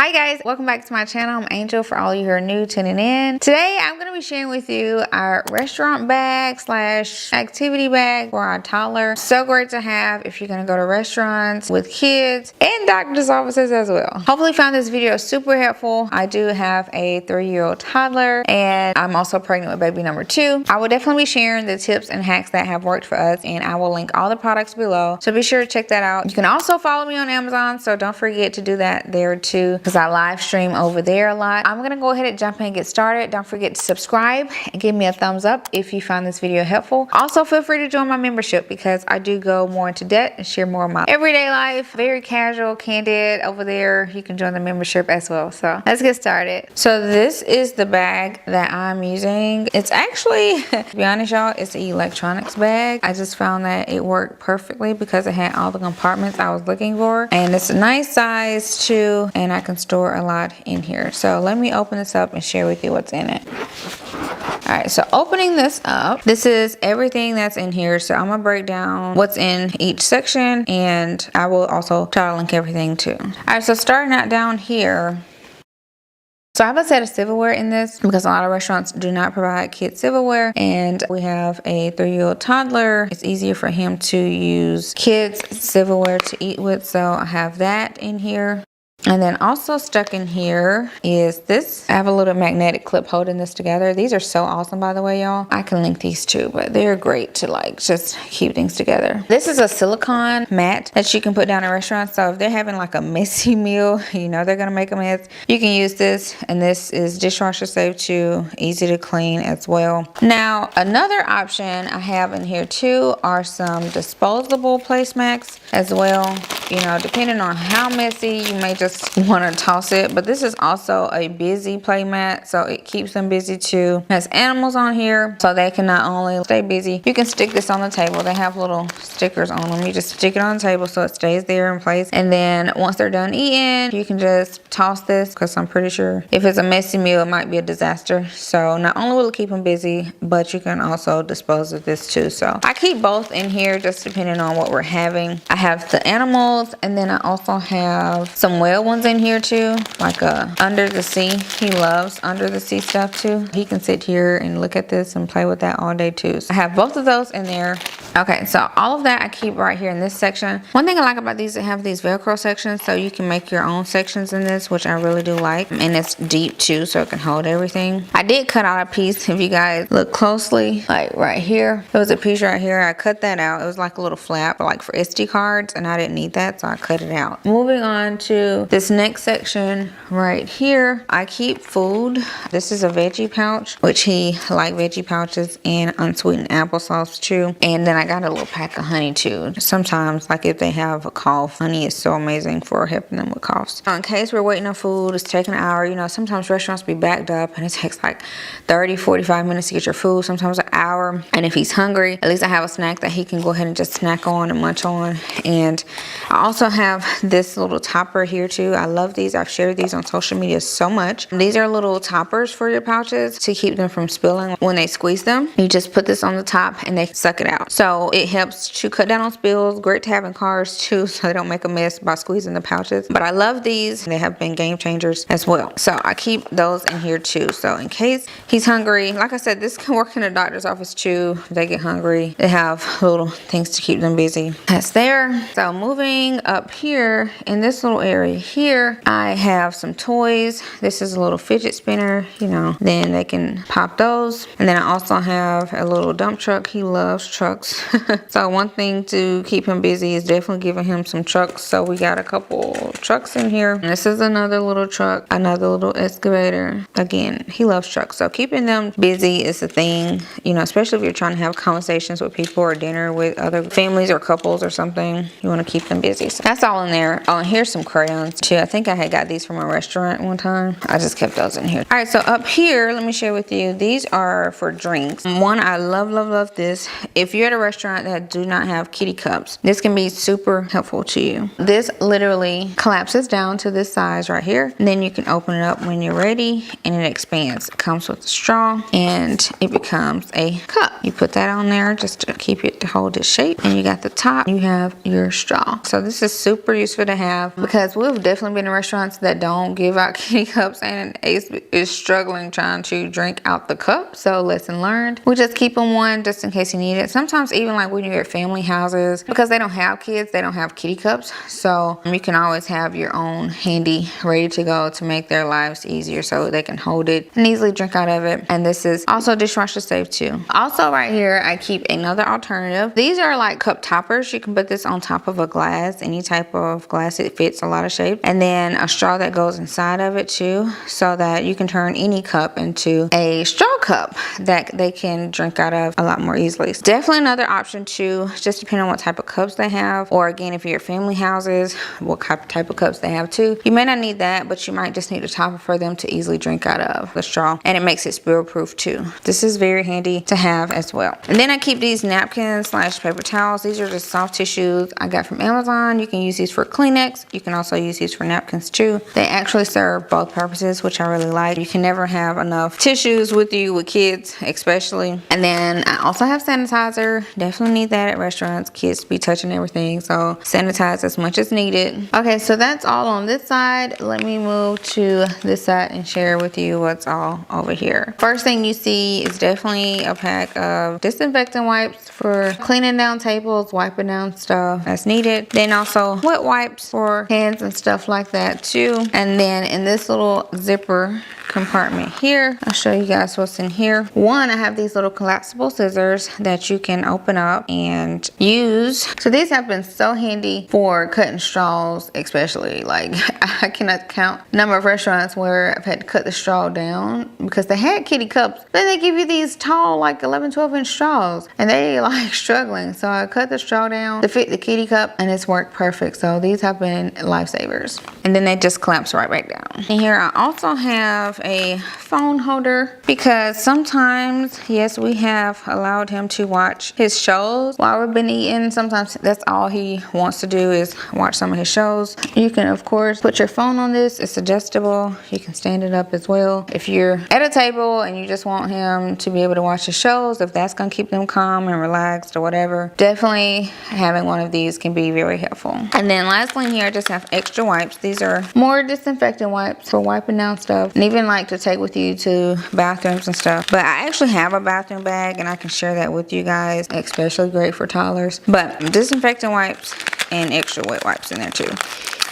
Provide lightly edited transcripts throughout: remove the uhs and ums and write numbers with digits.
Hi guys, welcome back to my channel. I'm Angel for all you who are new tuning in. Today I'm going to be sharing with you our restaurant bag slash activity bag for our toddler. So great to have if you're going to go to restaurants with kids and doctor's offices as well. Hopefully you found this video super helpful. I do have a 3-year-old toddler and I'm also pregnant with baby number 2. I will definitely be sharing the tips and hacks that have worked for us, and I will link all the products below. So be sure to check that out. You can also follow me on Amazon, so don't forget to do that there too, because I live stream over there a lot. I'm gonna go ahead and jump in and get started. Don't forget to subscribe and give me a thumbs up if you found this video helpful. Also feel free to join my membership because I do go more into depth and share more of my everyday life. Very casual, candid over there. You can join the membership as well. So let's get started. So this is the bag that I'm using. It's actually, to be honest y'all, it's an electronics bag. I just found that it worked perfectly because it had all the compartments I was looking for, and it's a nice size too, and I can store a lot in here. So let me open this up and share with you what's in it. All right, so opening this up, this is everything that's in here. So I'm gonna break down what's in each section, and I will also try to link everything too. All right, so starting out down here, so I have a set of silverware in this because a lot of restaurants do not provide kids silverware, and we have a 3-year-old toddler. It's easier for him to use kids silverware to eat with, so I have that in here. And then also stuck in here is this. I have a little magnetic clip holding this together. These are so awesome, by the way, y'all. I can link these too, but they're great to like just keep things together. This is a silicone mat that you can put down in restaurants. So if they're having like a messy meal, you know they're gonna make a mess, you can use this. And this is dishwasher safe too, easy to clean as well. Now, another option I have in here too are some disposable placemats as well. You know, depending on how messy, you may just want to toss it, but this is also a busy play mat, so it keeps them busy too. It has animals on here, so they can not only stay busy, you can stick this on the table. They have little stickers on them. You just stick it on the table so it stays there in place, and then once they're done eating, you can just toss this, because I'm pretty sure if it's a messy meal, it might be a disaster. So not only will it keep them busy, but you can also dispose of this too. So I keep both in here just depending on what we're having. I have the animals, and then I also have some whale ones in here too, like under the sea. He loves under the sea stuff too. He can sit here and look at this and play with that all day too. So I have both of those in there. Okay, so all of that I keep right here in this section. One thing I like about these, they have these Velcro sections, so you can make your own sections in this, which I really do like. And it's deep too, so it can hold everything. I did cut out a piece, if you guys look closely, like right here. There was a piece right here. I cut that out. It was like a little flap, like for SD cards, and I didn't need that, so I cut it out. Moving on to this next section right here, I keep food. This is a veggie pouch, which he likes veggie pouches, and unsweetened applesauce too. And then I got a little pack of honey too. Sometimes, like if they have a cough, honey is so amazing for helping them with coughs. In case we're waiting on food, it's taking an hour. You know, sometimes restaurants be backed up and it takes like 30-45 minutes to get your food, sometimes an hour. And if he's hungry, at least I have a snack that he can go ahead and just snack on and munch on. And I also have this little topper here too. I love these. I've shared these on social media so much. These are little toppers for your pouches to keep them from spilling when they squeeze them. You just put this on the top and they suck it out. So it helps to cut down on spills. Great to have in cars too, so they don't make a mess by squeezing the pouches. But I love these. They have been game changers as well. So I keep those in here too. So in case he's hungry, like I said, this can work in a doctor's office too. If they get hungry, they have little things to keep them busy. That's there. So moving up here in this little area here, I have some toys. This is a little fidget spinner, you know, then they can pop those. And then I also have a little dump truck. He loves trucks. So one thing to keep him busy is definitely giving him some trucks. So we got a couple trucks in here. And this is another little truck, another little excavator. Again, he loves trucks. So keeping them busy is the thing, you know, especially if you're trying to have conversations with people or dinner with other families or couples or something. You want to keep them busy. So that's all in there. Oh, and here's some crayons too. I think I had got these from a restaurant one time. I just kept those in here. All right, so up here, let me share with you. These are for drinks. One, I love this. If you're at a restaurant that do not have kitty cups, this can be super helpful to you. This literally collapses down to this size right here. And then you can open it up when you're ready and it expands. It comes with a straw and it becomes a cup. You put that on there just to keep it to hold its shape. And you got the top, you have your straw. So this is super useful to have because we've definitely been in restaurants that don't give out kitty cups, and Ace is struggling trying to drink out the cup. So lesson learned. We just keep them one just in case you need it. Sometimes even like when you're at family houses, because they don't have kids, they don't have kitty cups. So you can always have your own handy, ready to go to make their lives easier so they can hold it and easily drink out of it. And this is also dishwasher safe too. Also right here, I keep another alternative. These are like cup toppers. You can put this on top of a glass, any type of glass. It fits a lot of shape. And then a straw that goes inside of it too, so that you can turn any cup into a straw cup that they can drink out of a lot more easily. So definitely another option too, just depending on what type of cups they have, or again, if you're at family houses, what type of cups they have too. You may not need that, but you might just need a topper for them to easily drink out of the straw, and it makes it spill proof too. This is very handy to have as well. And then I keep these napkins / paper towels. These are just soft tissues I got from Amazon. You can use these for Kleenex. You can also use these for napkins too. They actually serve both purposes, which I really like. You can never have enough tissues with you with kids, especially. And then I also have sanitizer. Definitely need that at restaurants. Kids be touching everything, so sanitize as much as needed. Okay, so that's all on this side. Let me move to this side and share with you what's all over here. First thing you see is definitely a pack of disinfectant wipes for cleaning down tables, wiping down stuff as needed. Then also wet wipes for hands and stuff like that too. And then in this little zipper compartment here, I'll show you guys what's in here. One, I have these little collapsible scissors that you can open up and use. So these have been so handy for cutting straws, especially. Like, I cannot count the number of restaurants where I've had to cut the straw down because they had kitty cups. Then they give you these tall, like 11, 12-inch straws, and they like struggling. So I cut the straw down to fit the kitty cup, and it's worked perfect. So these have been lifesavers. And then they just clamps right back down. And here I also have a phone holder because sometimes, yes, we have allowed him to watch his shows while we've been eating. Sometimes that's all he wants to do is watch some of his shows. You can of course put your phone on this. It's adjustable. You can stand it up as well. If you're at a table and you just want him to be able to watch his shows, if that's gonna keep them calm and relaxed or whatever, definitely having one of these can be very helpful. And then lastly here, I just have extra wipes. These are more disinfectant wipes for wiping down stuff, and even like to take with you to bathrooms and stuff. But I actually have a bathroom bag and I can share that with you guys, especially great for toddlers. But disinfectant wipes and extra wet wipes in there too.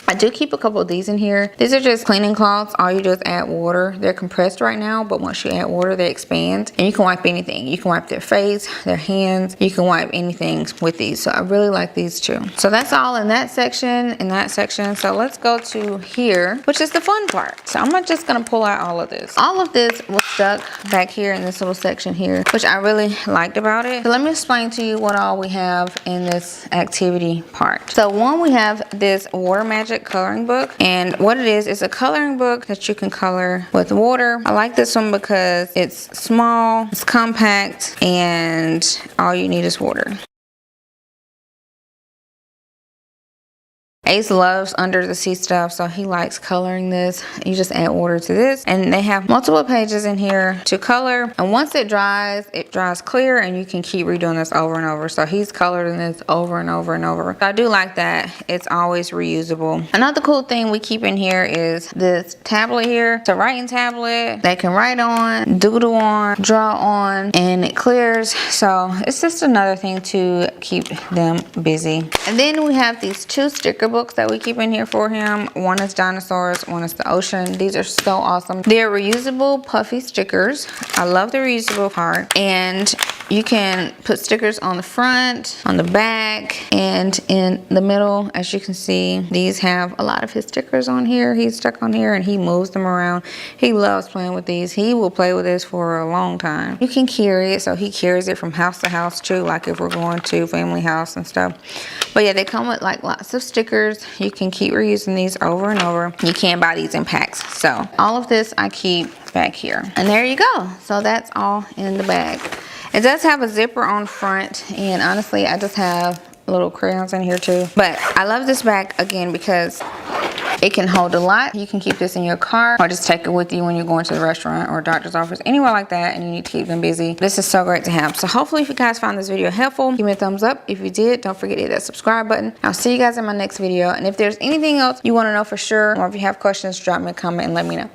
I do keep a couple of these in here. These are just cleaning cloths. All you do is add water. They're compressed right now, but once you add water, they expand. And you can wipe anything. You can wipe their face, their hands. You can wipe anything with these. So I really like these too. So that's all in that section, So let's go to here, which is the fun part. So I'm not just gonna pull out all of this. All of this was stuck back here in this little section here, which I really liked about it. So let me explain to you what all we have in this activity part. So one, we have this Water Magic coloring book, and what it is a coloring book that you can color with water. I like this one because it's small, it's compact, and all you need is water. Ace loves under the sea stuff, so he likes coloring this. You just add water to this, and they have multiple pages in here to color. And once it dries clear, and you can keep redoing this over and over. So he's coloring this over and over and over. So I do like that. It's always reusable. Another cool thing we keep in here is this tablet here. It's a writing tablet they can write on, doodle on, draw on, and it clears. So it's just another thing to keep them busy. And then we have these two sticker books that we keep in here for him. One is dinosaurs, one is the ocean. These are so awesome. They're reusable puffy stickers. I love the reusable part. And you can put stickers on the front, on the back, and in the middle. As you can see, these have a lot of his stickers on here. He's stuck on here and he moves them around. He loves playing with these. He will play with this for a long time. You can carry it, so he carries it from house to house too, like if we're going to family house and stuff. But yeah, they come with like lots of stickers. You can keep reusing these over and over. You can buy these in packs. So all of this I keep back here. And there you go. So that's all in the bag. It does have a zipper on front, and honestly I just have little crayons in here too. But I love this bag again because It can hold a lot. You can keep this in your car or just take it with you when you're going to the restaurant or doctor's office, anywhere like that, and you need to keep them busy. This is so great to have. So hopefully if you guys found this video helpful, give me a thumbs up. If you did, don't forget to hit that subscribe button. I'll see you guys in my next video. And if there's anything else you want to know for sure, or if you have questions, drop me a comment and let me know.